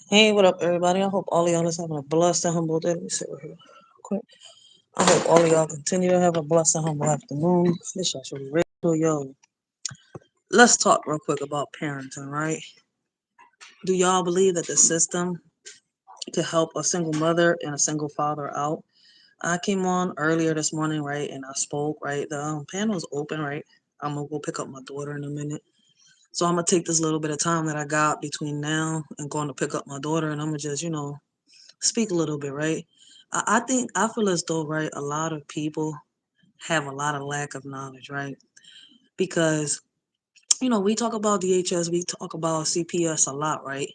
Hey, what up, everybody? I hope all of y'all is having a blessed and humble day. Let me sit right here quick. I hope all of y'all continue to have a blessed and humble afternoon. This y'all should be ready. So, yo, let's talk real quick about parenting, right? Do y'all believe that the system to help a single mother and a single father out? I came on earlier this morning, right, and I spoke, right? The panel's open, right? I'm gonna go pick up my daughter in a minute. So I'm gonna take this little bit of time that I got between now and going to pick up my daughter, and I'm gonna just, speak a little bit, right? I feel as though, right, a lot of people have a lot of lack of knowledge, right? Because, we talk about DHS, we talk about CPS a lot, right?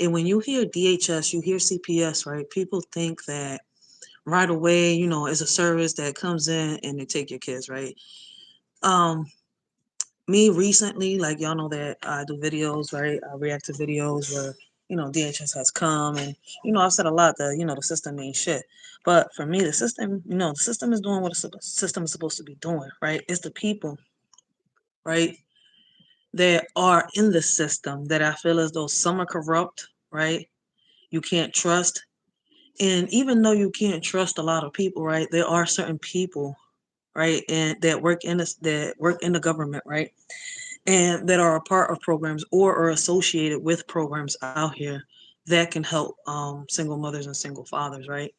And when you hear DHS, you hear CPS, right? People think that right away, it's a service that comes in and they take your kids, right? Um, Me recently, like y'all know that I do videos, right? I react to videos where, DHS has come and, I've said a lot that, the system ain't shit. But for me, the system is doing what the system is supposed to be doing, right? It's the people, right, that are in the system that I feel as though some are corrupt, right? You can't trust. And even though you can't trust a lot of people, right, there are certain people, right, and that work in the government, right, and that are a part of programs or are associated with programs out here that can help single mothers and single fathers, right?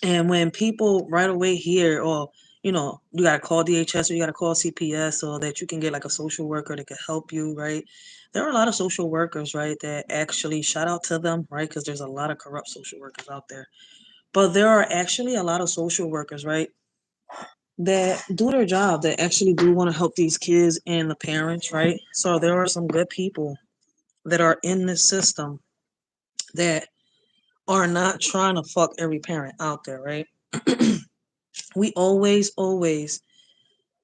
And when people right away hear, or you gotta call DHS or you gotta call CPS so that you can get like a social worker that can help you, right? There are a lot of social workers, right, that actually shout out to them, right? Because there's a lot of corrupt social workers out there. But there are actually a lot of social workers, right, that do their job, that actually do want to help these kids and the parents, right? So there are some good people that are in this system that are not trying to fuck every parent out there, right? We always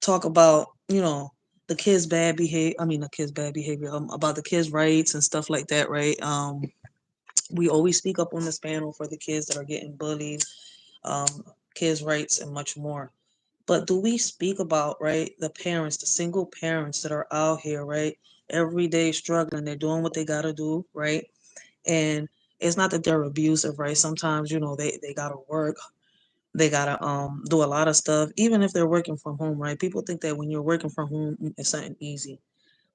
talk about, the kids' bad behavior. I mean, the kids' bad behavior, about the kids' rights and stuff like that, right? We always speak up on this panel for the kids that are getting bullied, um, kids' rights, and much more. But do we speak about, right, the parents, the single parents that are out here, right, every day struggling? They're doing what they got to do, right? And it's not that they're abusive, right? Sometimes, they got to work. They got to do a lot of stuff, even if they're working from home, right? People think that when you're working from home, it's something easy.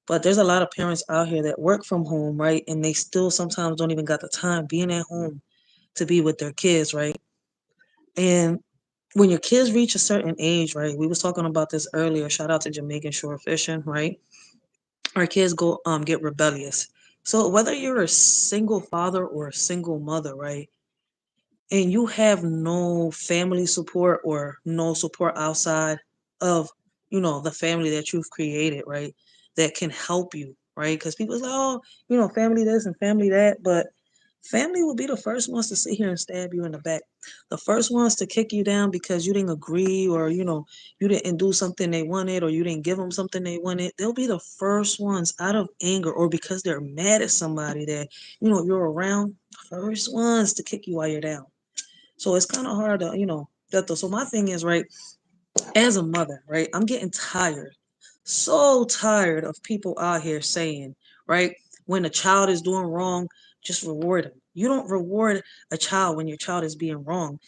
But there's a lot of parents out here that work from home, right? And they still sometimes don't even got the time being at home to be with their kids, right? And when your kids reach a certain age, right? We was talking about this earlier. Shout out to Jamaican Shore Fishing, right? Our kids go get rebellious. So whether you're a single father or a single mother, right? And you have no family support or no support outside of, the family that you've created, right? That can help you, right? Because people say, oh, family this and family that, but family will be the first ones to sit here and stab you in the back. The first ones to kick you down because you didn't agree, or, you didn't do something they wanted, or you didn't give them something they wanted. They'll be the first ones out of anger or because they're mad at somebody that, you're around, first ones to kick you while you're down. So it's kind of hard to, so my thing is, right, as a mother, right, I'm getting tired, so tired of people out here saying, right, when a child is doing wrong, just reward them. You don't reward a child when your child is being wrong.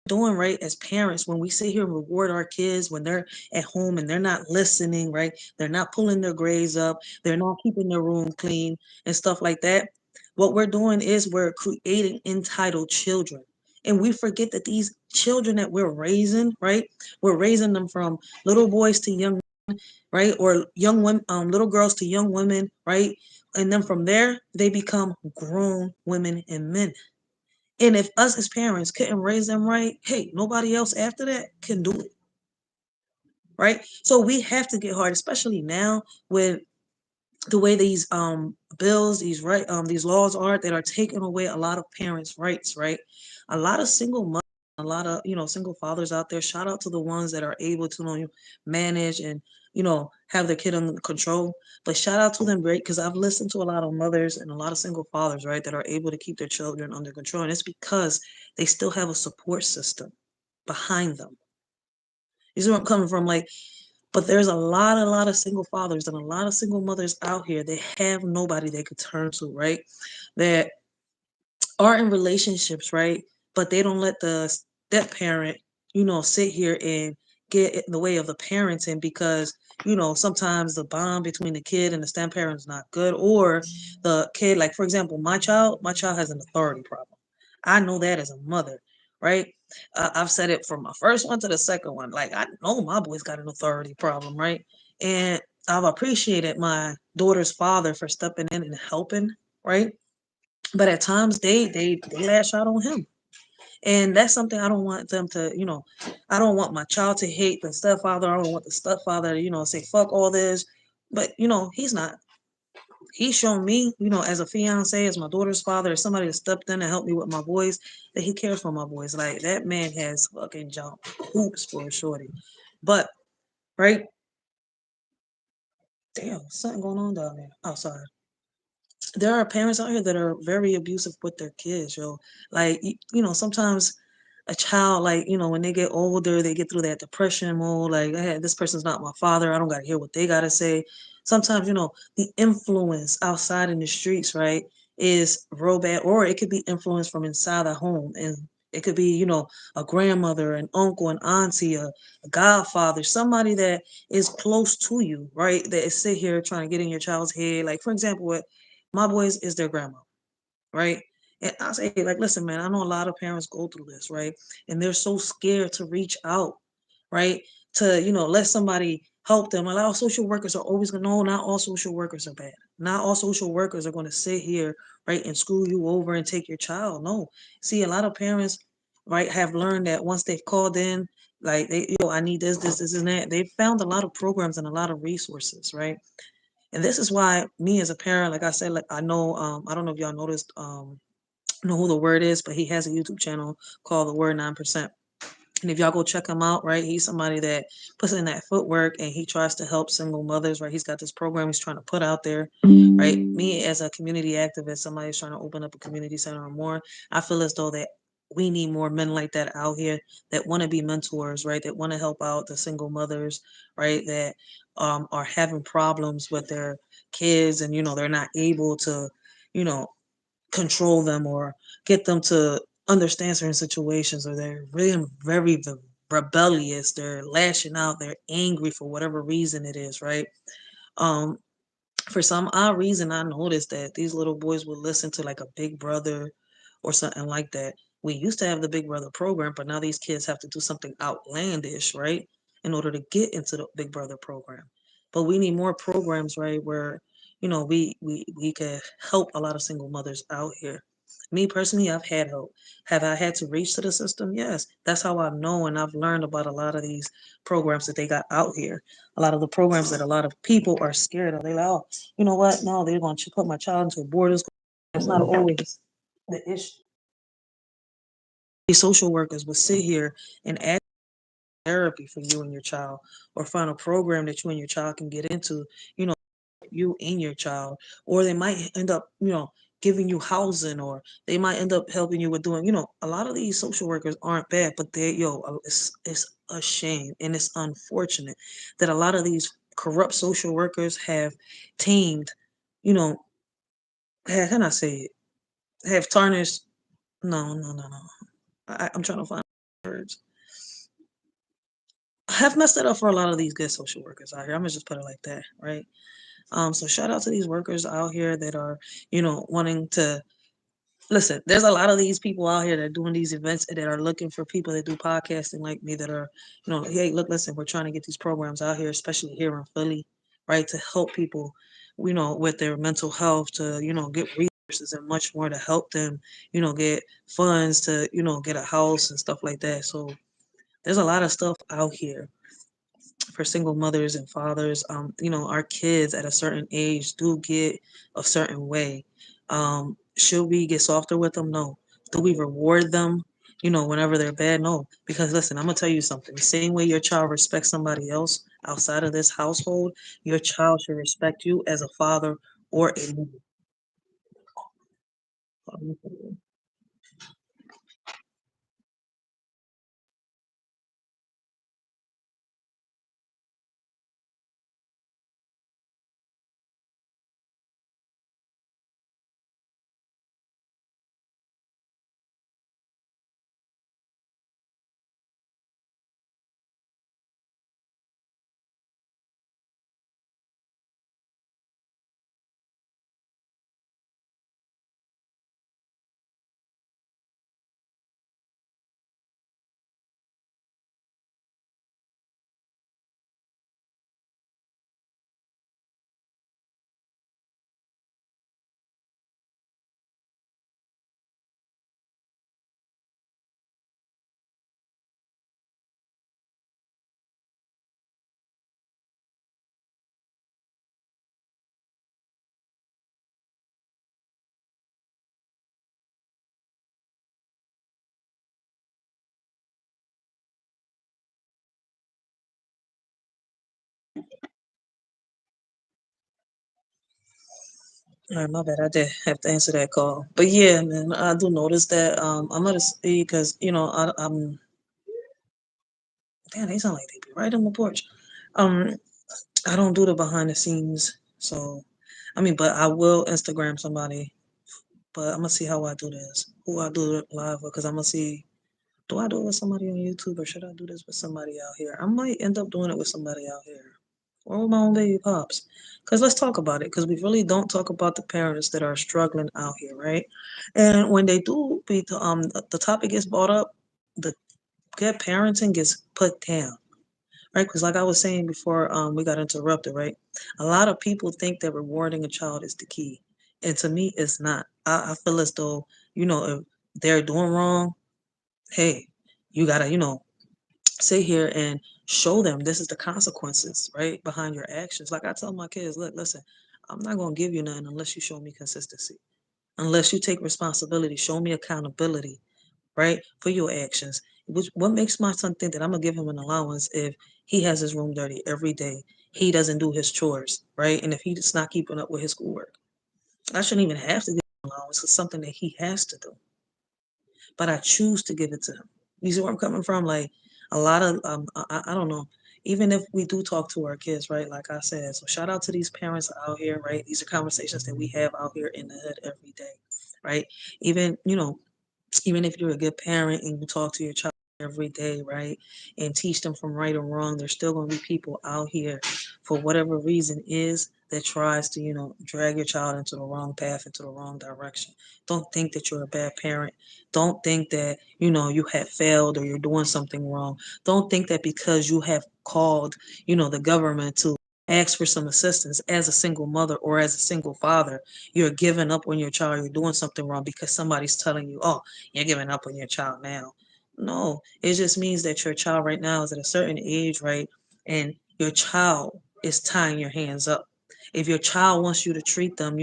Doing right as parents, when we sit here and reward our kids when they're at home and they're not listening, right, they're not pulling their grades up, they're not keeping their room clean and stuff like that, what we're doing is we're creating entitled children. And we forget that these children that we're raising, right, we're raising them from little boys to young, right, or young women, little girls to young women, right, and then from there they become grown women and men. And if us as parents couldn't raise them right, hey, nobody else after that can do it, right? So we have to get hard, especially now with the way these bills, these laws are that are taking away a lot of parents' rights, right? A lot of single mothers, a lot of single fathers out there. Shout out to the ones that are able to manage and have their kid under control. But shout out to them, great, because I've listened to a lot of mothers and a lot of single fathers, right, that are able to keep their children under control, and it's because they still have a support system behind them. You see where I'm coming from? Like, But there's a lot of single fathers and a lot of single mothers out here that have nobody they could turn to, right? That are in relationships, right? But they don't let the step parent, sit here and get in the way of the parenting because, sometimes the bond between the kid and the step parent is not good. Or the kid, like for example, my child has an authority problem. I know that as a mother, right? I've said it from my first one to the second one. Like I know my boy's got an authority problem, right? And I've appreciated my daughter's father for stepping in and helping, right? But at times they lash out on him, and that's something I don't want them to. I don't want my child to hate the stepfather. I don't want the stepfather to say fuck all this. But he's not. He's shown me, as a fiance, as my daughter's father, as somebody that stepped in and helped me with my boys, that he cares for my boys. Like that man has fucking jumped hoops for a shorty. But right, damn, something going on down there. Oh, sorry. There are parents out here that are very abusive with their kids, yo. Like, sometimes a child, like, when they get older, they get through that depression mode. Like, hey, this person's not my father. I don't got to hear what they got to say. Sometimes, the influence outside in the streets, right, is real bad. Or it could be influence from inside the home. And it could be, a grandmother, an uncle, an auntie, a godfather, somebody that is close to you, right, that is sit here trying to get in your child's head. Like, for example, what my boys is their grandma, right? And I say, like, listen, man, I know a lot of parents go through this, right? And they're so scared to reach out, right? To, let somebody help them. A lot of social workers are always going to know not all social workers are bad. Not all social workers are going to sit here, right, and screw you over and take your child. No. See, a lot of parents, right, have learned that once they've called in, like, I need this, and that. They've found a lot of programs and a lot of resources, right? And this is why me as a parent, like I said, like I know, I don't know if y'all noticed, know who the word is, but he has a YouTube channel called The Word 9%. And if y'all go check him out, right, he's somebody that puts in that footwork and he tries to help single mothers, right? He's got this program he's trying to put out there, right? Me as a community activist, somebody who's trying to open up a community center or more, I feel as though that we need more men like that out here that want to be mentors, right? That want to help out the single mothers, right? That are having problems with their kids and, they're not able to, you know, control them or get them to understand certain situations, or they're really very rebellious, they're lashing out, they're angry for whatever reason it is, right? um for some odd reason, I noticed that these little boys would listen to like a Big Brother or something like that. We used to have the Big Brother program, but now these kids have to do something outlandish, right, in order to get into the Big Brother program. But we need more programs, right, where we could help a lot of single mothers out here. Me personally, I've had help. Have I had to reach to the system? Yes. That's how I know and I've learned about a lot of these programs that they got out here. A lot of the programs that a lot of people are scared of. They're like, oh, you know what? No, they're going to put my child into a boarding school. That's not always the issue. These social workers will sit here and add therapy for you and your child, or find a program that you and your child can get into, you and your child. Or they might end up, giving you housing, or they might end up helping you with doing, a lot of these social workers aren't bad, but it's a shame and it's unfortunate that a lot of these corrupt social workers have tamed, you know, how can I say it? Have tarnished. No, no, no, no. I'm trying to find words. Have messed it up for a lot of these good social workers out here. I'm gonna just put it like that, right? So shout out to these workers out here that are, wanting to listen. There's a lot of these people out here that are doing these events and that are looking for people that do podcasting like me that are, hey, look, listen, we're trying to get these programs out here, especially here in Philly, right, to help people, with their mental health, to, get resources and much more to help them, get funds to, get a house and stuff like that. So there's a lot of stuff out here for single mothers and fathers. Our kids at a certain age do get a certain way. Should we get softer with them? No. Do we reward them, whenever they're bad? No. Because listen, I'm gonna tell you something. The same way your child respects somebody else outside of this household, your child should respect you as a father or a mother. All right, my bad. I did have to answer that call. But yeah, man, I do notice that. I'm gonna see because I'm. Damn, they sound like they be right on the porch. Um, I don't do the behind the scenes, so I mean, but I will Instagram somebody. But I'm gonna see how I do this. Who I do it live with? Because I'm gonna see. Do I do it with somebody on YouTube or should I do this with somebody out here? I might end up doing it with somebody out here or with my own baby pops. Because let's talk about it. Because we really don't talk about the parents that are struggling out here, right? And when they do, the topic gets brought up, the good parenting gets put down, right? Because like I was saying before, we got interrupted, right? A lot of people think that rewarding a child is the key, and to me, it's not. I feel as though if they're doing wrong, hey, you gotta sit here and show them this is the consequences, right, behind your actions. Like I tell my kids, look, listen, I'm not gonna give you nothing unless you show me consistency, unless you take responsibility, show me accountability, right, for your actions. Which what makes my son think that I'm gonna give him an allowance if he has his room dirty every day, he doesn't do his chores, right, and if he's not keeping up with his schoolwork, I shouldn't even have to give him an allowance. It's something that he has to do, but I choose to give it to him. You see where I'm coming from? Like a lot of I don't know. Even if we do talk to our kids, right? Like I said, so shout out to these parents out here, right? These are conversations that we have out here in the hood every day, right? Even even if you're a good parent and you talk to your child every day, right, and teach them from right and wrong, there's still going to be people out here, for whatever reason is, that tries to, drag your child into the wrong path, into the wrong direction. Don't think that you're a bad parent. Don't think that, you have failed or you're doing something wrong. Don't think that because you have called, the government to ask for some assistance as a single mother or as a single father, you're giving up on your child, you're doing something wrong because somebody's telling you, oh, you're giving up on your child now. No, it just means that your child right now is at a certain age, right? And your child is tying your hands up. If your child wants you to treat them,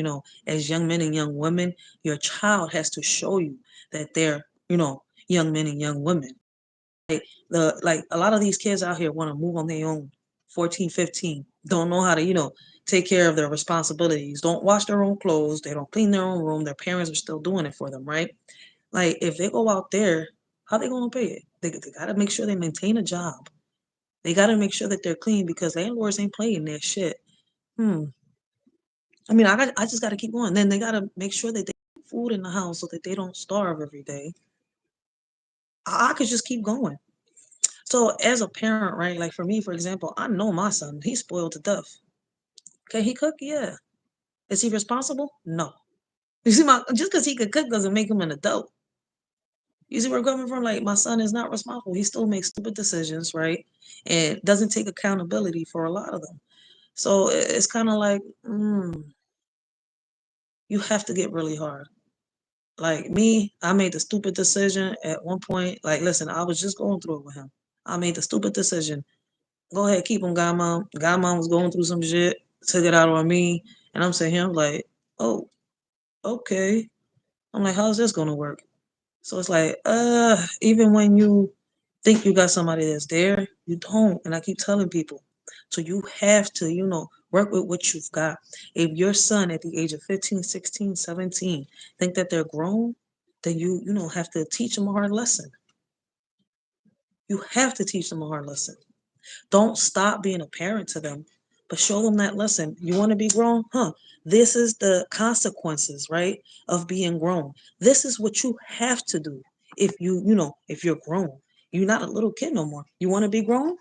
as young men and young women, your child has to show you that they're, young men and young women. Like a lot of these kids out here want to move on their own. 14, 15, don't know how to, take care of their responsibilities, don't wash their own clothes, they don't clean their own room, their parents are still doing it for them, right? Like if they go out there, how they gonna pay it? They gotta make sure they maintain a job. They gotta make sure that they're clean because landlords ain't playing that shit. Hmm. I mean, I just gotta keep going. Then they gotta make sure that they have food in the house so that they don't starve every day. I could just keep going. So as a parent, right? Like for me, for example, I know my son. He's spoiled to death. Can he cook? Yeah. Is he responsible? No. You see, my just because he could cook doesn't make him an adult. You see where I'm coming from? Like my son is not responsible. He still makes stupid decisions, right? And doesn't take accountability for a lot of them. So it's kind of like you have to get really hard. Like me, I made the stupid decision at one point. Like, listen, I was just going through it with him. I made the stupid decision. Go ahead, keep him, godmom. Godmom was going through some shit, took it out on me, and I'm saying him like, oh, okay. I'm like, how's this gonna work? So it's like, even when you think you got somebody that's there, you don't. And I keep telling people. So you have to, work with what you've got. If your son at the age of 15, 16, 17 think that they're grown, then you have to teach them a hard lesson. You have to teach them a hard lesson. Don't stop being a parent to them, but show them that lesson. You want to be grown? Huh? This is the consequences, right, of being grown. This is what you have to do if if you're grown. You're not a little kid no more. You want to be grown?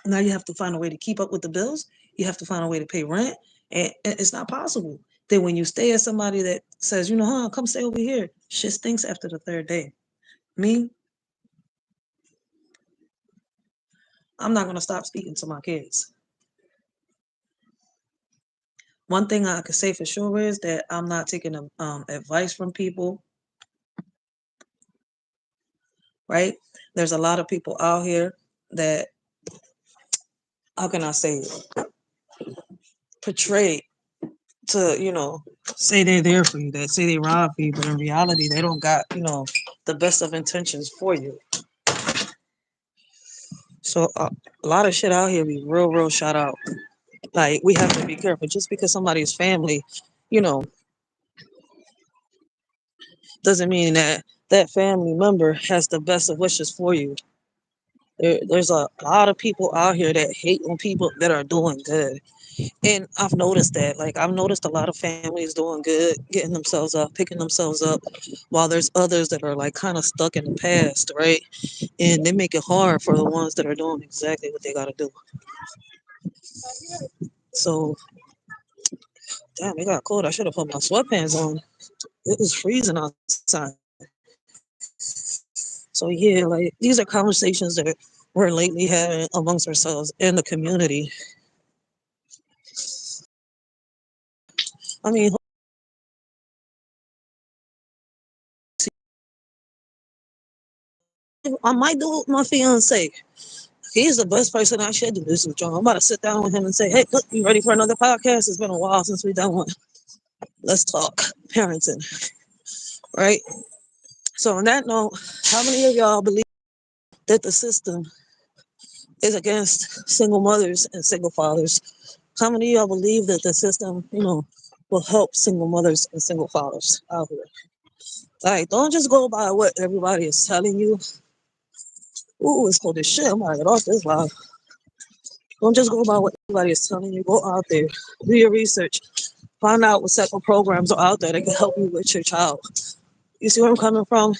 Now you have to find a way to keep up with the bills. You have to find a way to pay rent, and it's not possible. Then when you stay at somebody that says, come stay over here, shit stinks after the third day. Me, I'm not gonna stop speaking to my kids. One thing I could say for sure is that I'm not taking advice from people, right? There's a lot of people out here that, how can I say it, portray to, say they're there for you, that say they ride for you, but in reality, they don't got, the best of intentions for you. So a lot of shit out here be real, real shot out. Like, we have to be careful. Just because somebody's family, you know, doesn't mean that that family member has the best of wishes for you. There's a lot of people out here that hate on people that are doing good. And I've noticed that. Like, I've noticed a lot of families doing good, getting themselves up, picking themselves up, while there's others that are like kind of stuck in the past, right? And they make it hard for the ones that are doing exactly what they got to do. So, damn, it got cold. I should have put my sweatpants on. It was freezing outside. So, yeah, like, these are conversations that we're lately having amongst ourselves in the community. I mean, I might do it with my fiance. He's the best person I should do this with, John. I'm about to sit down with him and say, hey, look, you ready for another podcast? It's been a while since we done one. Let's talk parenting, right? So, on that note, how many of y'all believe that the system is against single mothers and single fathers? How many of y'all believe that the system, will help single mothers and single fathers out here? All right, don't just go by what everybody is telling you. Ooh, it's cold as shit. I'm gonna get off this live. Don't just go by what everybody is telling you. Go out there, do your research, find out what type of programs are out there that can help you with your child. You see where I'm coming from?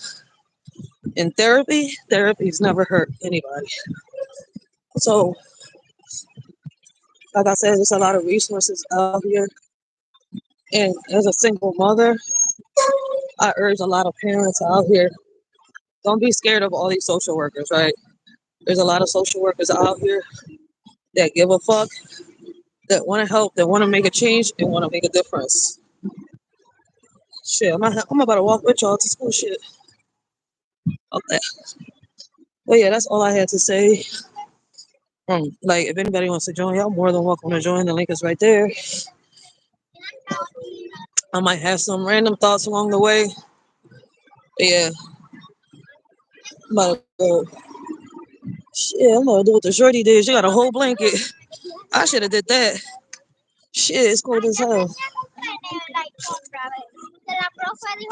In therapy's never hurt anybody. So, like I said, there's a lot of resources out here. And as a single mother, I urge a lot of parents out here, don't be scared of all these social workers, right? There's a lot of social workers out here that give a fuck, that want to help, that want to make a change, and want to make a difference. Shit, I'm about to walk with y'all to school. Shit. Okay. But yeah, that's all I had to say. Like, if anybody wants to join, y'all more than welcome to join. The link is right there. I might have some random thoughts along the way. But yeah, I'm about to go. Shit, I'm gonna do what the shorty did. She got a whole blanket. I should have did that. Shit, it's cold as hell.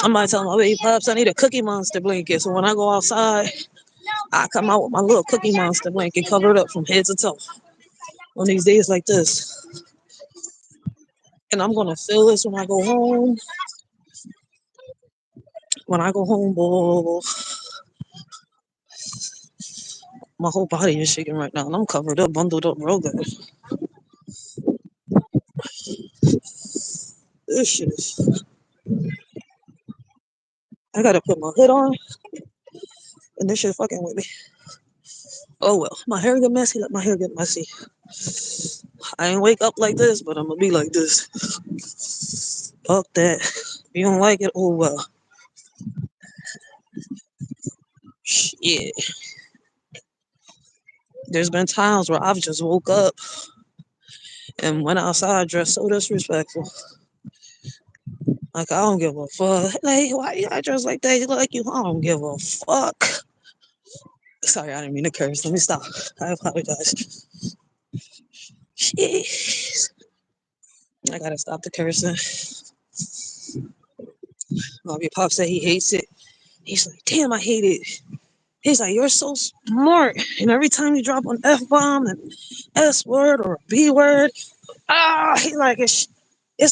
I might tell my baby pops I need a Cookie Monster blanket, so when I go outside, I come out with my little Cookie Monster blanket covered up from head to toe on these days like this. And I'm gonna feel this when I go home. When I go home, boy, my whole body is shaking right now, and I'm covered up, bundled up real good. This shit is. I gotta put my hood on, and this shit fucking with me. Oh well, my hair get messy. Let my hair get messy. I ain't wake up like this, but I'm gonna be like this. Fuck that. If you don't like it, oh well. Shit. There's been times where I've just woke up and went outside dressed so disrespectful. Like, I don't give a fuck. Like, why you got dressed like that? You look like you. I don't give a fuck. Sorry, I didn't mean to curse. Let me stop. I apologize. Jeez. I gotta stop the cursing. My pop said he hates it. He's like, damn, I hate it. He's like, you're so smart. And every time you drop an F bomb, an S word, or a B word, he's like, it's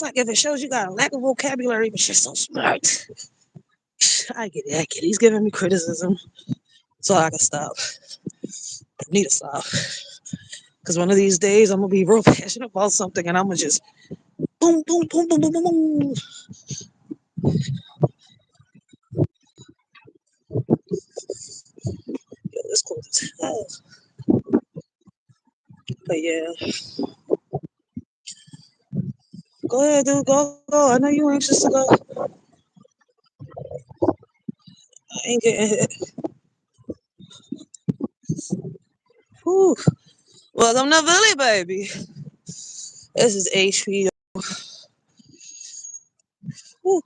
like if it shows you got a lack of vocabulary, but you're so smart. I get it. He's giving me criticism, so I can stop. I need to stop. Because one of these days, I'm going to be real passionate about something, and I'm going to just boom, boom, boom, boom, boom, boom, boom. Yeah, it's cool as hell. But yeah, go ahead, dude. Go. I know you're anxious to go. I ain't getting hit. Whew. Welcome to Philly, baby. This is HP. Whew.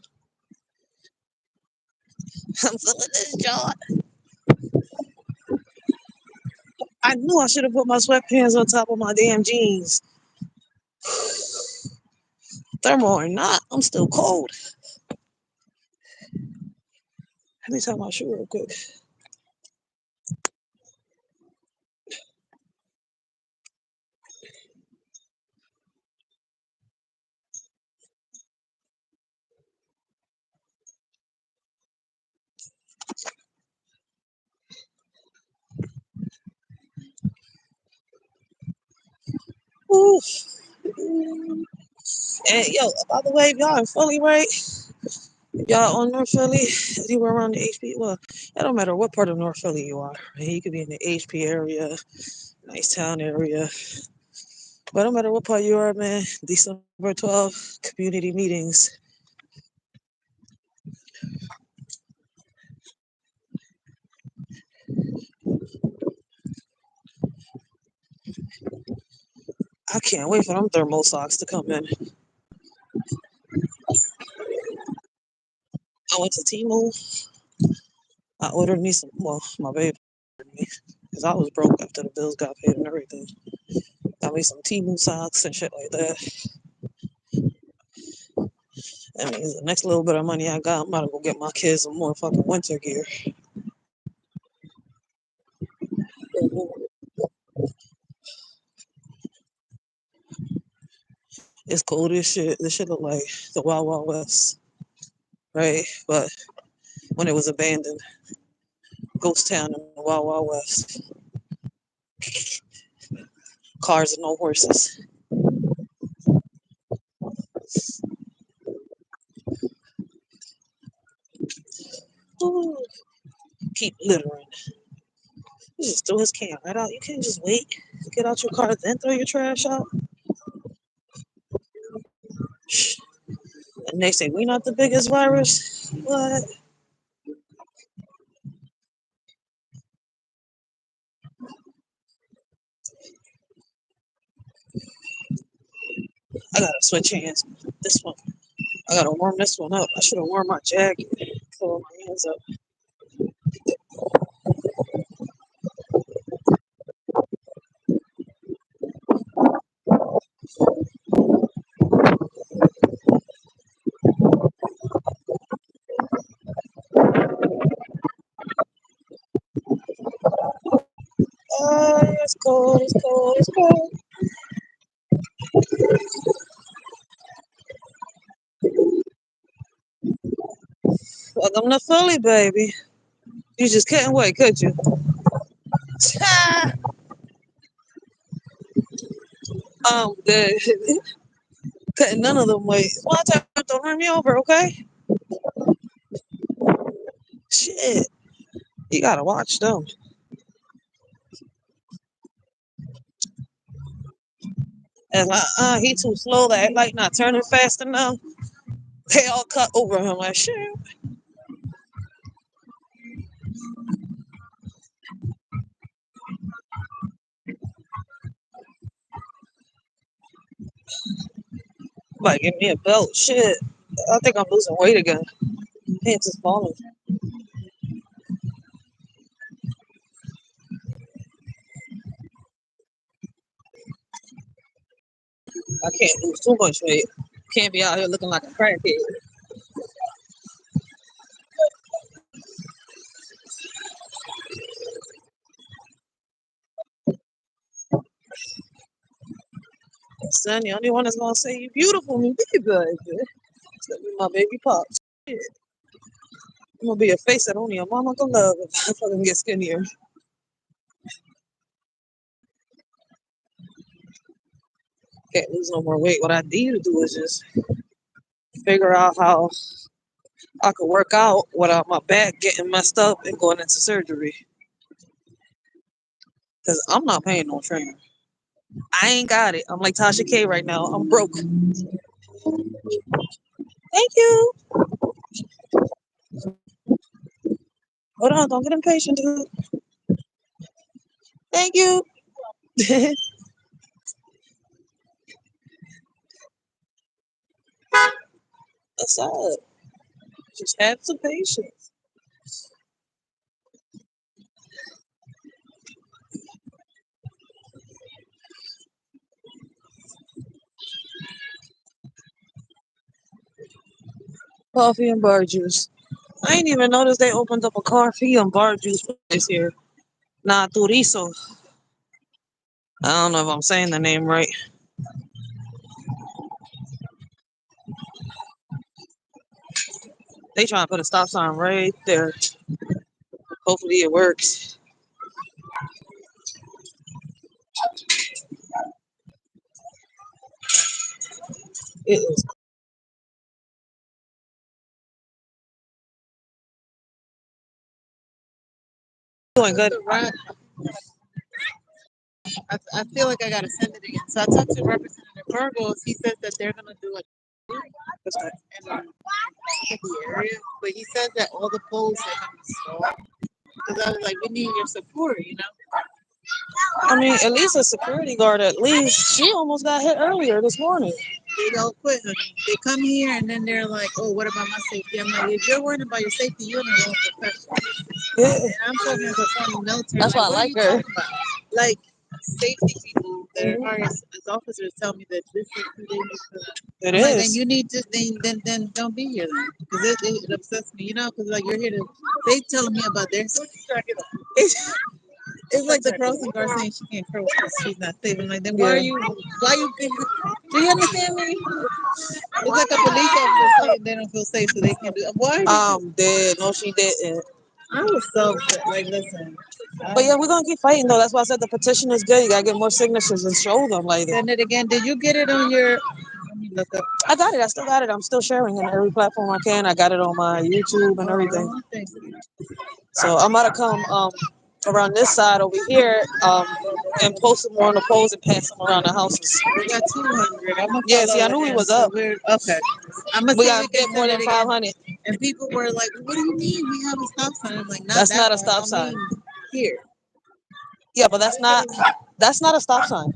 I'm feeling this joy. I knew I should have put my sweatpants on top of my damn jeans. Thermal or not, I'm still cold. Let me tie my shoe real quick. Ooh. And yo, by the way, if y'all in Philly, right? If y'all on North Philly, if you were around the HP, well, it don't matter what part of North Philly you are. Right? You could be in the HP area, nice town area. But no matter what part you are, man, December 12th, community meetings. I can't wait for them thermal socks to come in. I went to Temu. I ordered me some, well, my baby ordered me, because I was broke after the bills got paid and everything. Got me some Temu socks and shit like that. That means the next little bit of money I got, I'm about to go get my kids some more fucking winter gear. It's cold as shit. This shit look like the Wild Wild West, right? But when it was abandoned, ghost town in the Wild Wild West. Cars and no horses. Ooh, keep littering. You just throw his can right out. You can't just wait. Get out your car, then throw your trash out. Shh. And they say we not the biggest virus. What? I gotta switch hands. This one. I gotta warm this one up. I should have worn my jacket. Fill my hands up. Oh, it's cold. It's cold. It's cold. Welcome to Philly, baby. You just couldn't wait, could you? Good. Couldn't none of them wait. One time, don't run me over, okay? Shit. You gotta watch them. And like, he too slow. That like not turning fast enough. They all cut over him like shit. Like give me a belt. Shit. I think I'm losing weight again. Pants is falling. I can't lose too much weight. Can't be out here looking like a crackhead. Son, the only one that's gonna say you beautiful, me baby. It's gonna be my baby pop. Shit. I'm gonna be a face that only a mama can love if I fucking get skinnier. Can't lose no more weight. What I need to do is just figure out how I could work out without my back getting messed up and going into surgery. Cause I'm not paying no trainer. I ain't got it. I'm like Tasha K right now. I'm broke. Thank you. Hold on, don't get impatient, dude. Thank you. What's up? Just have some patience. Coffee and bar juice. I ain't even noticed they opened up a coffee and bar juice place here. Naturizo. I don't know if I'm saying the name right. They trying to put a stop sign right there. Hopefully it works. It is doing good. I feel like I gotta send it again. So I talked to Representative Burgos. He says that they're gonna do it in the area, but he says that all the poles are gonna be stalled. Because I was like, we need your support, you know. I mean, at least a security guard, at least. She almost got hit earlier this morning. They don't quit, honey. They come here and then they're like, oh, what about my safety? I'm like, if you're worried about your safety, you're in the wrong profession. Yeah. And I'm talking as a former military. That's why I what are like you her. talking about? Like safety people that are hired as officers tell me that this is who they need to. It I'm like, then is. you need to then don't be here then because it upsets me, you know, because like you're here to they telling me about their it's like the crossing guard saying she can't cross because she's not safe. I'm like, then why are Yeah. you do you understand me? It's like a police officer saying they don't feel safe so they can't do it. Why? Dead. No, she didn't. I was so upset. Like, listen. But yeah, we're gonna keep fighting though. That's why I said the petition is good. You gotta get more signatures and show them like Send it again. Did you get it on your? Let me look up. I got it. I still got it. I'm still sharing it on every platform I can. I got it on my YouTube and everything. Thank you. So I'm about to come around this side over here and post them more on the poles and pass them around the houses. We got 200. I'm gonna Yeah, see, I follow knew he him, was so up. we're okay. I'm gonna We see if gotta we can get more send than it again. 500. And people were like, "What do you mean we have a stop sign?" I'm like, "Not That's that not a one. stop I sign. mean here." Yeah, but that's not a stop sign.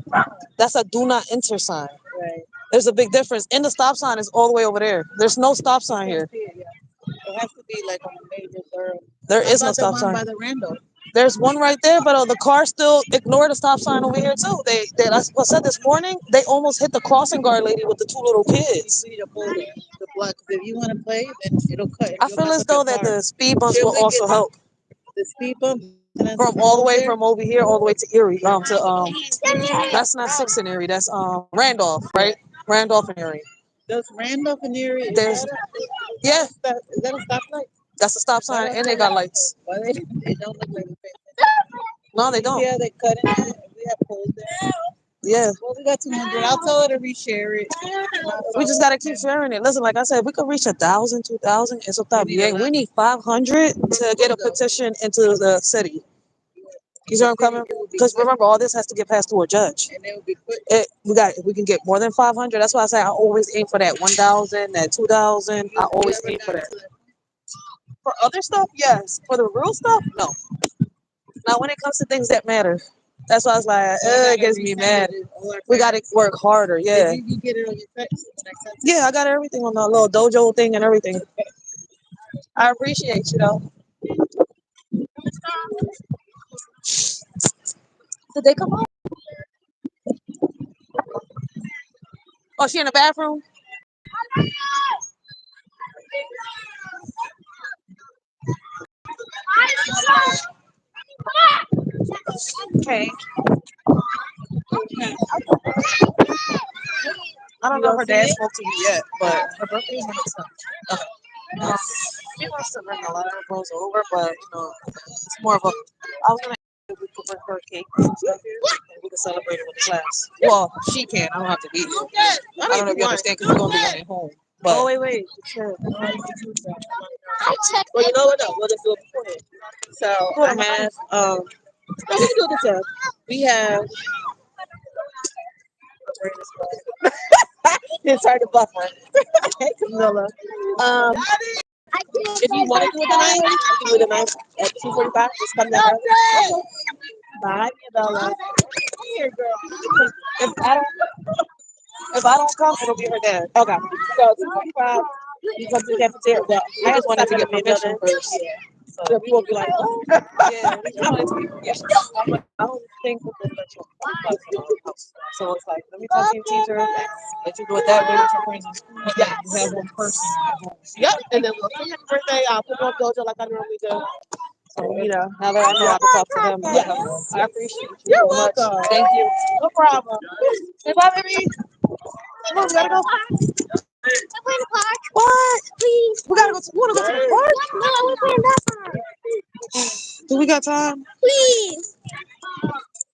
That's a do not enter sign. Right. There's a big difference. And the stop sign is all the way over there. There's no stop sign here. It has to be like on a major thoroughfare. There How is no about the stop one sign. by the Randall? There's one right there, but the car still ignored the stop sign over here too. That's what I said this morning. They almost hit the crossing guard lady with the two little kids. You need to hold it, the block. 'Cause if you want to play, then it'll cut. I You'll feel mess as up your though that car. the speed bumps Should will we also get help the speed bump and then from all the way from over here all the way to Erie. That's not Six in Erie. That's Randolph, right? Randolph and Erie. Does Randolph and Erie? There's yeah, Is that a stoplight? that's a stop sign, and they got lights. Why they don't look like the No, they don't. Yeah, they cut it. We have poles there. Yeah, Well, we got 200. I'll tell her to reshare it. we just gotta keep sharing it. Listen, like I said, we could reach 1,000, 2,000. It's up top. We need a Yeah, we lot. need 500 to get a petition into the city. You know what I'm coming? Because remember, all this has to get passed through a judge. And it will be quick. We can get more than 500. That's why I say I always aim for that 1,000, that 2,000. I always aim for that. For other stuff, yes. For the real stuff, no. Now, when it comes to things that matter, that's why I was like, it gets me mad. We got to work harder. Yeah. Did you get it on your text? Yeah, I got everything on the little dojo thing and everything. I appreciate you, though. Did they come home? Oh, she in the bathroom? Okay. I don't know if her dad spoke to you yet, but her birthday is next month. Okay. She wants to bring a lot of her clothes over, but it's more of a. I was gonna if we could bring her cake and stuff here, and we can celebrate it with the class. Well, she can. I don't have to be here. I don't know if you understand because we're gonna be going at home. But Wait. Sure. Well, you know what? No, we'll just do it beforehand. So I have let me do this up. We have it's hard to buffer. Camilla. If you want to do it tonight, you can do it tonight at 2:45. Just come down early. Bye, Camilla. Here, girl. if I don't come, it'll be her dad. Okay. So 2:45. You come to the cafeteria. Well, I just wanted to get permission first. So people be like, oh, yeah, we just wanted to be forgiven. I'm like, I don't think that they let you class in our house. So it's like, let me talk to your teacher, let you do it that way with your friends in school. Yeah. You have one person at home. Yep. And then we'll sing happy birthday. I'll put on dojo like I normally do. So, now that I know I can talk to them, Yes. I appreciate you You're so much. welcome. Thank you. No problem. Say bye, baby. Come on, we gotta go. I'm playing the park. What? Please. We gotta go to, you wanna go to the park? No, I want to play in that park. Do we got time? Please.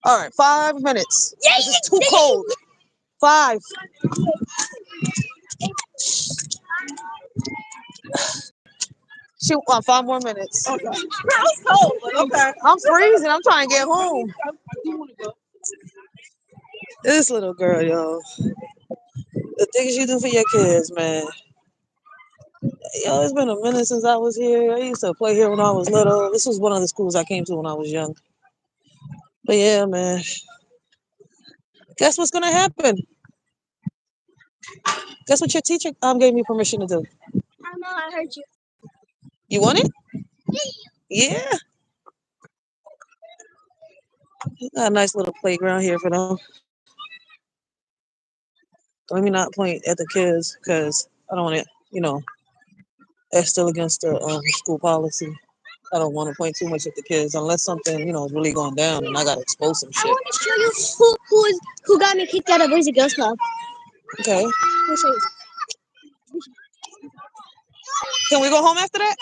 All right, 5 minutes. Yeah, This is too cold. 5. Shoot, 5 more minutes. Okay. Girl, it's cold, but okay. I'm freezing. I'm trying to get home. This little girl, yo. The things you do for your kids, man. Yo, it's been a minute since I was here. I used to play here when I was little. This was one of the schools I came to when I was young. But yeah, man. Guess what's gonna happen? Guess what your teacher gave me permission to do? I know, I heard you. You want it? Yeah. Got a nice little playground here for them. Let me not point at the kids because I don't want it, that's still against the school policy. I don't want to point too much at the kids unless something, is really going down and I got to expose some I shit. want to show you who got me kicked out of Boys and Girls Club. Okay. Let me show you. Can we go home after that?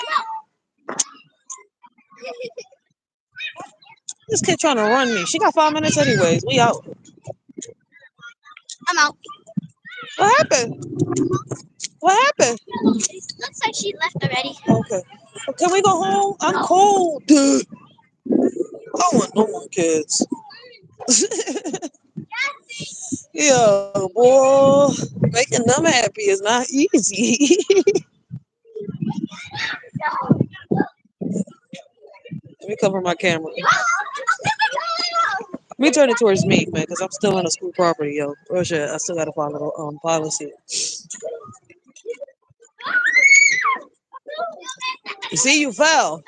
This kid trying to run me. She got 5 minutes anyways. We out. I'm out. What happened? What happened? It looks like she left already. Okay. Can we go home? I'm cold. Dude. I don't want no more kids. Yo, boy. Making them happy is not easy. Let me cover my camera. Let me turn it towards me, man, because I'm still on a school property, yo. Oh shit, I still gotta follow policy. You see, you fell.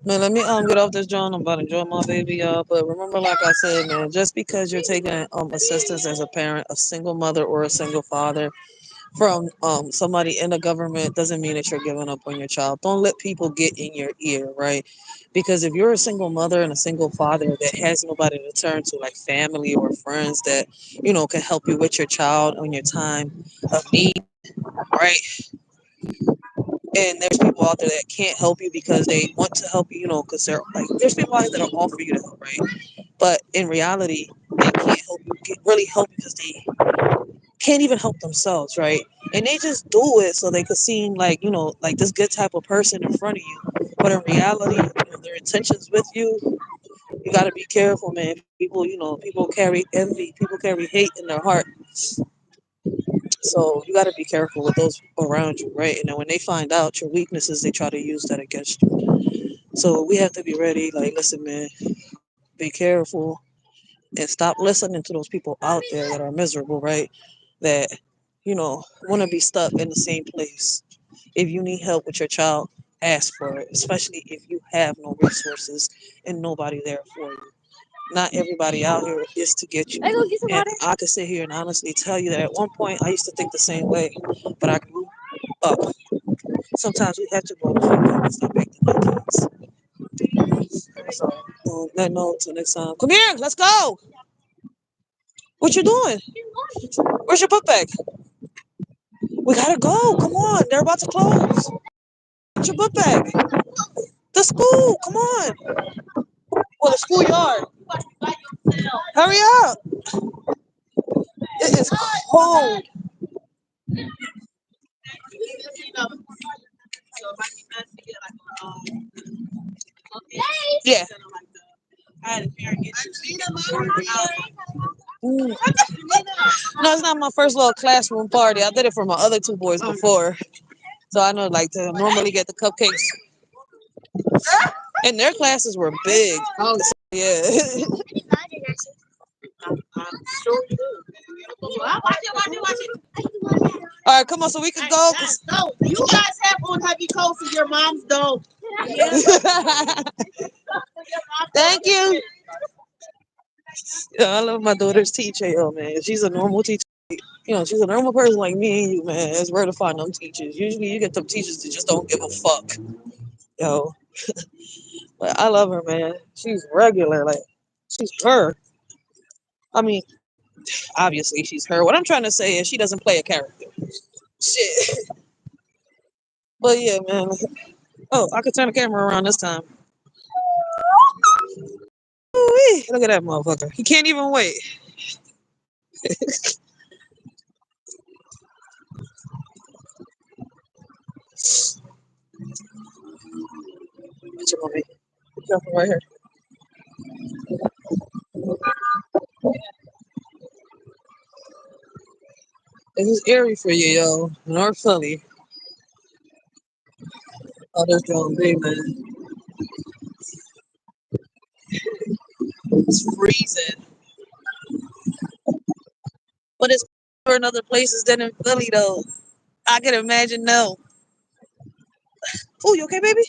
Man, let me get off this John. I'm about to enjoy my baby, y'all. But remember, like I said, man, just because you're taking assistance as a parent, a single mother or a single father from somebody in the government doesn't mean that you're giving up on your child. Don't let people get in your ear, right? Because if you're a single mother and a single father that has nobody to turn to, like family or friends that can help you with your child on your time of need, right? And there's people out there that can't help you because they want to help you, because they're like, there's people out there that are all for you to help, right? But in reality, they can't help you, really help you because they can't even help themselves, right? And they just do it so they could seem like, like this good type of person in front of you. But in reality, their intentions with you, you got to be careful, man. People, people carry envy, people carry hate in their heart. So you got to be careful with those around you, right? And then when they find out your weaknesses, they try to use that against you. So we have to be ready. Like, listen, man, be careful and stop listening to those people out there that are miserable, right? That, want to be stuck in the same place. If you need help with your child, ask for it, especially if you have no resources and nobody there for you. Not everybody out here is to get you. I go get some And water. I could sit here and honestly tell you that at one point I used to think the same way, but I grew up. Sometimes we have to go to and stop acting like kids. So, on that note, till next time. Come here, let's go. What you doing? Where's your book bag? We gotta go. Come on, they're about to close. Where's your book bag? The school. Come on. Well, the schoolyard. Hurry up. It is cold. Yeah. Mm. No, it's not my first little classroom party. I did it for my other two boys before. So I know, like, to normally get the cupcakes. And their classes were big. Oh, Yeah. I'm sure you do. Watch it. All right, come on, so we can go. No, you guys have on heavy coats and your moms don't. Thank you. Yeah, I love my daughter's teacher, yo, man. She's a normal teacher. She's a normal person like me and you, man. It's rare to find them teachers. Usually you get them teachers that just don't give a fuck. Yo. But I love her, man. She's regular. Like, she's her. I mean, obviously she's her. What I'm trying to say is she doesn't play a character. Shit. But yeah, man. Oh, I could turn the camera around this time. Ooh-wee. Look at that motherfucker. He can't even wait. What you want me? Jumping right here. This is Erie for you, yo. North Philly. Oh, this John B, man. It's freezing. But it's for in other places than in Philly, though. I can imagine, no. Oh, you okay, baby?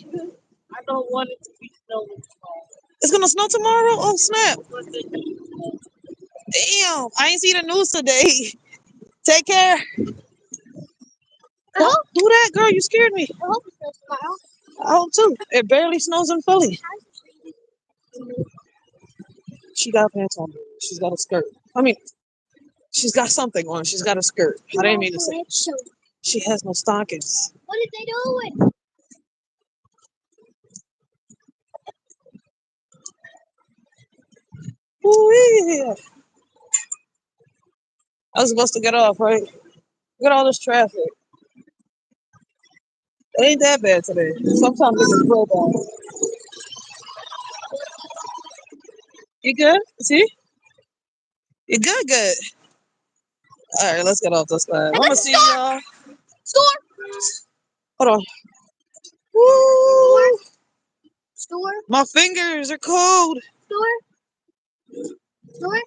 I don't want it to be snowing tomorrow. It's gonna snow tomorrow? Oh, snap. Damn, I ain't seen the news today. Take care. Don't do that, girl. You scared me. I hope it snows tomorrow. I hope too. It barely snows in Philly. She got pants on. She's got a skirt. I mean, she's got something on. She's got a skirt. I didn't mean to say. She has no stockings. What are they doing? Ooh, yeah. I was supposed to get off, right? Look at all this traffic. It ain't that bad today. Sometimes it gets real bad. You good? See? You good? Good. All right, let's get off this side. I'm gonna see y'all. Store. Hold on. Woo! Store. My fingers are cold. Store. Store.